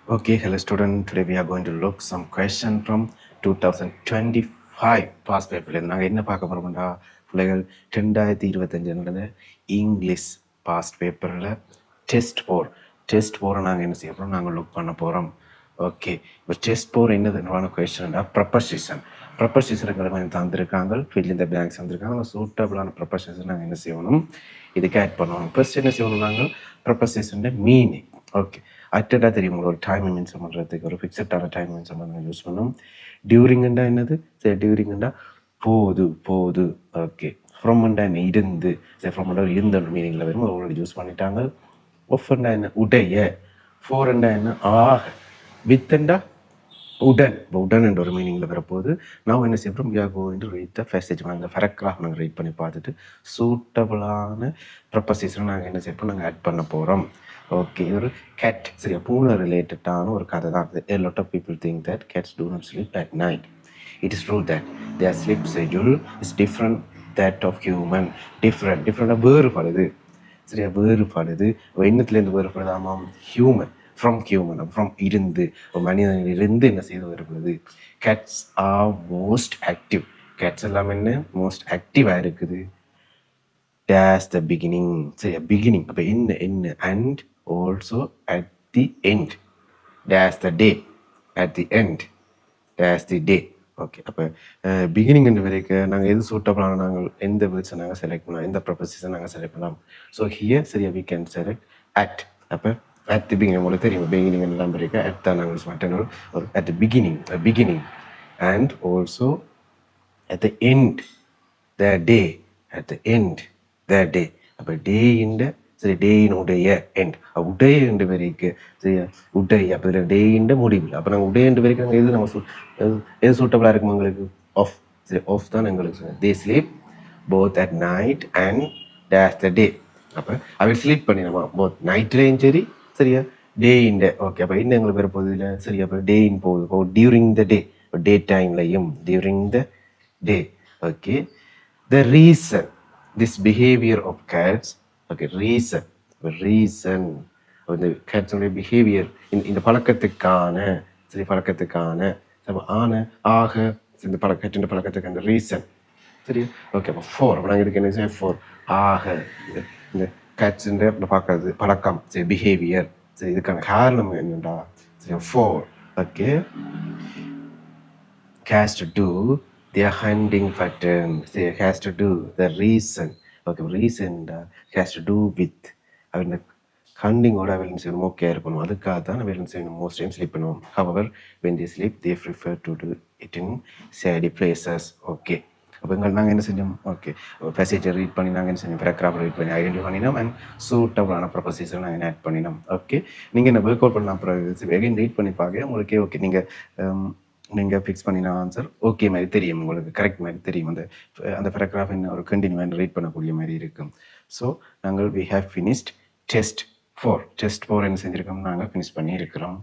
Okay, hello student. Today we are going to look some question from 2025 past paper. நாங்கள் என்ன பார்க்க போகிறோம்டா பிள்ளைகள் 2025 நடந்த இங்கிலீஷ் பாஸ்ட் பேப்பரில் டெஸ்ட் போரை நாங்கள் என்ன செய்ய போகிறோம், நாங்கள் லுக் பண்ண போகிறோம். ஓகே, இப்போ டெஸ்ட் போர் என்னதுன்னு கொஸ்டின்டா ப்ரப்பசிஷனுங்களை கொஞ்சம் தந்திருக்காங்க, ஃபில் இந்த பேங்க்ஸ் வந்திருக்காங்க. சூட்டபிளான ப்ரப்பசிஷன் நாங்கள் என்ன செய்யணும், இதுக்கு ஆட் பண்ணணும். ஃபர்ஸ்ட் என்ன செய்யணும், நாங்கள் ப்ரப்பசிஷன் மீனிங். ஓகே, அட்டடாக தெரியும் உங்களுக்கு, ஒரு டைம் மென்ஷன் பண்ணுறதுக்கு ஒரு ஃபிக்ஸடான டைம் மென்ஷன் பண்ண யூஸ் பண்ணும். டியூரிங்கண்டா என்னது, சரி டியூரிங்கண்டா போது. ஓகே, ஃப்ரம்ண்டா என்ன, இருந்து. சரி ஃப்ரம்ண்டா இருந்த மீனிங்கில் வரும், ஆல்ரெடி யூஸ் பண்ணிட்டாங்க. ஒஃப்ண்டா என்ன, உடைய. ஃபோர்ண்டா என்ன, ஆக. வித்தண்டா உடன். இப்போ உடன் என்ற ஒரு மீனிங்கில் வரப்போகுது. நான் என்ன செய்யறோம், we are going to read the passage. அந்த பேராகிராஃப் நாங்கள் ரீட் பண்ணி பார்த்துட்டு சூட்டபிளான ப்ரப்பசிஷன் நாங்கள் என்ன செய்யறோம், நாங்கள் ஆட் பண்ண போகிறோம். ஓகே, இது ஒரு கேட், சரியா, பூனை ரிலேட்டடான ஒரு கதை தான். A lot of people think that cats do not sleep at night. It is true that their sleep schedule is different that of human. different வேறுபடுது, சரியா, வேறுபடுது. எண்ணத்துலேருந்து வேறுபடுது, ஆமாம், ஃப்ரம் இருந்து, மனிதனிலிருந்து என்ன செய்து வேறுபடுது. Cats are most active. Cats எல்லாம் என்ன, மோஸ்ட் ஆக்டிவாக இருக்குது. டேஸ் த பிகினிங், சரியா, பிகினிங். அப்போ என்ன and also at the end. Days the day, at the end days the day. Okay, அப்போ பிகினிங் வரைக்கும் நாங்கள் எது சூட்டபிளான, நாங்கள் எந்த வேர்ட்ஸை நாங்கள் செலக்ட் பண்ணலாம், எந்த ப்ரொபோசிஷன் நாங்கள் செலக்ட் பண்ணலாம். ஸோ ஹியர் சரியா வி கேன் செலக்ட் அட். அப்போ அட் தி பிகினிங், உங்களுக்கு தெரியும் பிகினிங் எல்லாம் வரைக்கும் அட் தான் நாங்கள் யூஸ் பண்ணிட்டோம். ஒரு at the beginning and also at the end the day, at the end the day. அப்போ டேயின், சரி, டேயினுடைய எண்ட், உடைய என்று வரைக்கும், சரியா, உடைய. அப்போ இதில் டேயின் முடிவில். அப்போ நாங்கள் உடைய என்று வரைக்கும் நாங்கள் எது நம்ம எது சூட்டபிளாக இருக்கும் எங்களுக்கு, ஆஃப். சரி, ஆஃப் தான் எங்களுக்கு. They sleep both at night and days the day. அப்போ அவர் ஸ்லீப் பண்ணிடுமா போத் நைட்லேயும் சரி, சரியா, டேயின். ஓகே, அப்போ இன்னும் எங்களுக்கு வேறு போகுது இல்லை, சரி. அப்போ டேயின் போகுது, இப்போ டியூரிங் த டே, இப்போ டே டைம்லையும் during the day. Okay, the reason this behaviour of cats. Okay, reason இந்த கேட்ஸுடைய பிஹேவியர், இந்த பழக்கத்துக்கான, சரி, பழக்கத்துக்கான ஆக, இந்த பழக்கத்துக்கான ரீசன், சரி. ஓகே, அப்போ ஃபோர். அப்போ நாங்கள் இதுக்கு என்ன செய்ய, ஃபோர் ஆக, இந்த கேட்ஸுன்ற பார்க்கறது பழக்கம், சரி, பிஹேவியர், சரி, இதுக்கான காரணம் என்னடா, சரி, four. Okay, has to do their hunting pattern. Say has to do the reason. Okay, reason has to do with அவன் ஹண்டிங்கோட அவன் செய்யணும், ஓகே இருக்கணும். அதுக்காக தான் அவன் செய்யணும், மோஸ்ட் டைம் ஸ்லீப் பண்ணுவோம். Hour when the sleep they prefer to do it in Chedi places. Okay, அப்போ நாங்கள் என்ன செஞ்சோம், ஓகே, பேசேஜை ரீட் பண்ணி நாங்கள் என்ன செஞ்சோம், பேராகிராஃப் ரீட் பண்ணி ஐடென்டிஃபை பண்ணினோம் அண்ட் சூட்டபிளான ப்ரொபோசிஷன் நாங்கள் ஆட் பண்ணினோம். ஓகே, நீங்கள் என்ன ஒர்க் அவுட் பண்ணலாம், அப்புறம் எகைன் ரீட் பண்ணி பார்க்க உங்களுக்கு ஓகே, நீங்கள் ஃபிக்ஸ் பண்ணின ஆன்சர் ஓகே மாதிரி தெரியும், உங்களுக்கு கரெக்ட் மாதிரி தெரியும். அந்த பேராகிராஃப் என்ன ஒரு கண்டினியூவாக ரீட் பண்ணக்கூடிய மாதிரி இருக்கும். ஸோ நாங்கள் வி ஹேவ் ஃபினிஷ்ட் டெஸ்ட் 4 என்ன செஞ்சுருக்கோம், நாங்கள் ஃபினிஷ் பண்ணி இருக்கிறோம்.